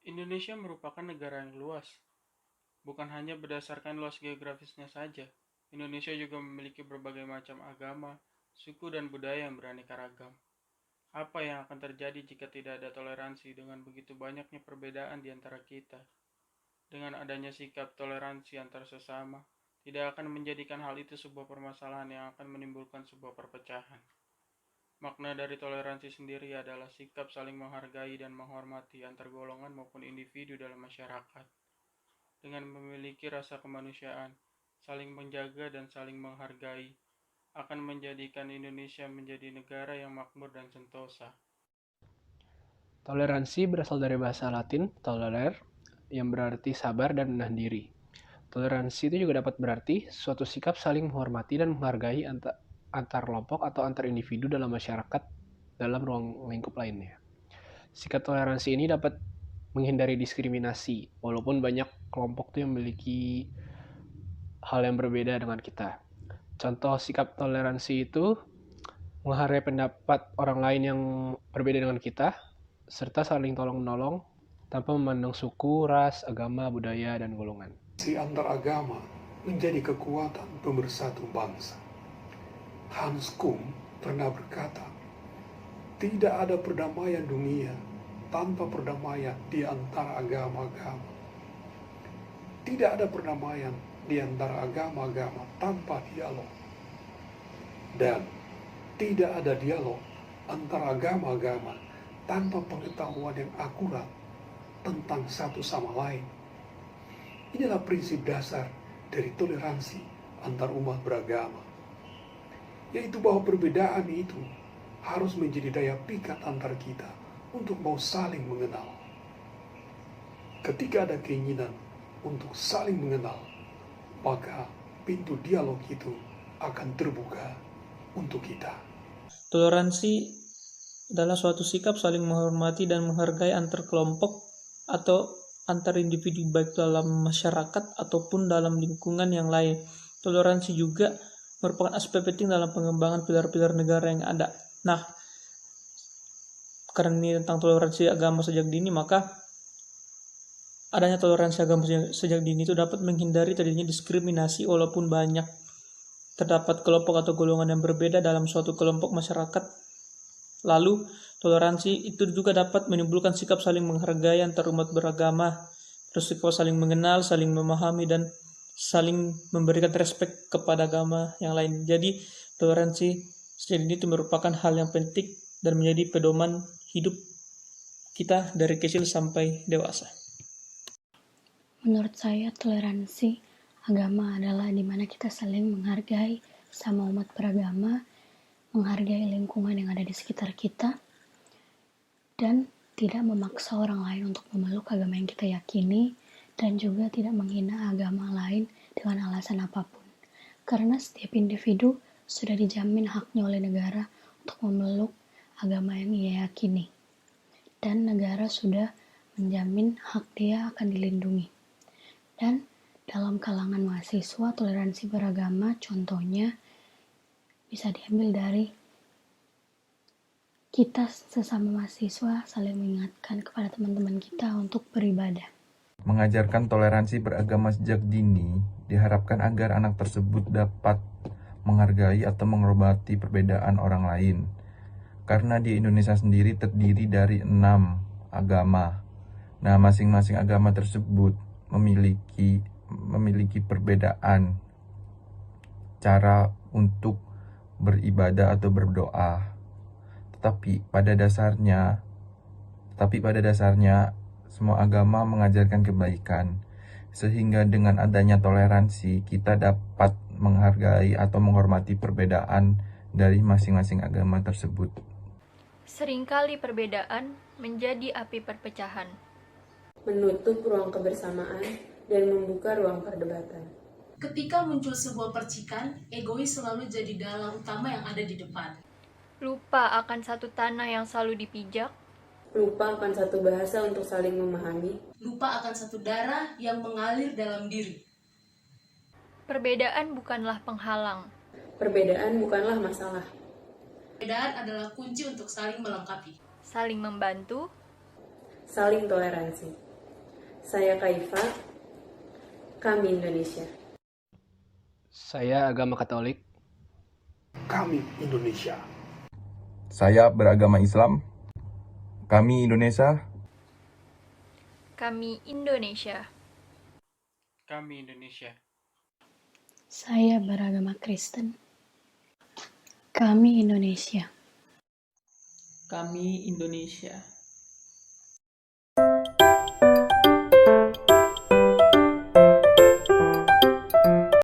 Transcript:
Indonesia merupakan negara yang luas, bukan hanya berdasarkan luas geografisnya saja. Indonesia juga memiliki berbagai macam agama, suku, dan budaya yang beraneka ragam. Apa yang akan terjadi jika tidak ada toleransi dengan begitu banyaknya perbedaan di antara kita? Dengan adanya sikap toleransi antar sesama, tidak akan menjadikan hal itu sebuah permasalahan yang akan menimbulkan sebuah perpecahan. Makna dari toleransi sendiri adalah sikap saling menghargai dan menghormati antar golongan maupun individu dalam masyarakat. Dengan memiliki rasa kemanusiaan, saling menjaga dan saling menghargai, akan menjadikan Indonesia menjadi negara yang makmur dan sentosa. Toleransi berasal dari bahasa Latin tolerer, yang berarti sabar dan menahan diri. Toleransi itu juga dapat berarti suatu sikap saling menghormati dan menghargai antar kelompok atau antar individu dalam masyarakat dalam ruang lingkup lainnya. Sikap toleransi ini dapat menghindari diskriminasi, walaupun banyak kelompok yang memiliki hal yang berbeda dengan kita. Contoh sikap toleransi itu menghargai pendapat orang lain yang berbeda dengan kita, serta saling tolong-menolong tanpa memandang suku, ras, agama, budaya, dan golongan. Antar agama menjadi kekuatan pemersatu bangsa. Hans Kuhn pernah berkata, tidak ada perdamaian dunia tanpa perdamaian di antara agama-agama. Tidak ada perdamaian di antara agama-agama tanpa dialog. Dan tidak ada dialog antara agama-agama tanpa pengetahuan yang akurat tentang satu sama lain. Inilah prinsip dasar dari toleransi antar umat beragama, yaitu bahwa perbedaan itu harus menjadi daya pikat antar kita untuk mau saling mengenal. Ketika ada keinginan untuk saling mengenal, maka pintu dialog itu akan terbuka untuk kita. Toleransi adalah suatu sikap saling menghormati dan menghargai antar kelompok atau antar individu baik dalam masyarakat ataupun dalam lingkungan yang lain. Toleransi juga merupakan aspek penting dalam pengembangan pilar-pilar negara yang ada. Nah, karena ini tentang toleransi agama sejak dini, maka adanya toleransi agama sejak dini itu dapat menghindari terjadinya diskriminasi walaupun banyak terdapat kelompok atau golongan yang berbeda dalam suatu kelompok masyarakat. Lalu, toleransi itu juga dapat menimbulkan sikap saling menghargai antar umat beragama, terus sikap saling mengenal, saling memahami, dan saling memberikan respek kepada agama yang lain. Jadi, toleransi sejak ini itu merupakan hal yang penting dan menjadi pedoman hidup kita dari kecil sampai dewasa. Menurut saya, toleransi agama adalah di mana kita saling menghargai sama umat beragama, menghargai lingkungan yang ada di sekitar kita, dan tidak memaksa orang lain untuk memeluk agama yang kita yakini, dan juga tidak menghina agama lain dengan alasan apapun. Karena setiap individu sudah dijamin haknya oleh negara untuk memeluk agama yang ia yakini. Dan negara sudah menjamin hak dia akan dilindungi. Dan dalam kalangan mahasiswa, toleransi beragama contohnya bisa diambil dari kita sesama mahasiswa saling mengingatkan kepada teman-teman kita untuk beribadah. Mengajarkan toleransi beragama sejak dini diharapkan agar anak tersebut dapat menghargai atau menghormati perbedaan orang lain. Karena di Indonesia sendiri terdiri dari 6 agama. Nah, masing-masing agama tersebut memiliki perbedaan cara untuk beribadah atau berdoa. Tetapi pada dasarnya semua agama mengajarkan kebaikan. Sehingga dengan adanya toleransi kita dapat menghargai atau menghormati perbedaan dari masing-masing agama tersebut. Seringkali perbedaan menjadi api perpecahan, menutup ruang kebersamaan dan membuka ruang perdebatan. Ketika muncul sebuah percikan, egois selalu jadi dalang utama yang ada di depan. lupa akan satu tanah yang selalu dipijak, Lupa akan satu bahasa untuk saling memahami. Lupa akan satu darah yang mengalir dalam diri. perbedaan bukanlah penghalang, Perbedaan bukanlah masalah. Perbedaan adalah kunci untuk saling melengkapi. saling membantu, Saling toleransi. Saya Kaifa, kami Indonesia. Saya agama Katolik. Kami Indonesia. Saya beragama Islam. Kami Indonesia. Kami Indonesia. Kami Indonesia. Saya beragama Kristen. Kami Indonesia. Kami Indonesia.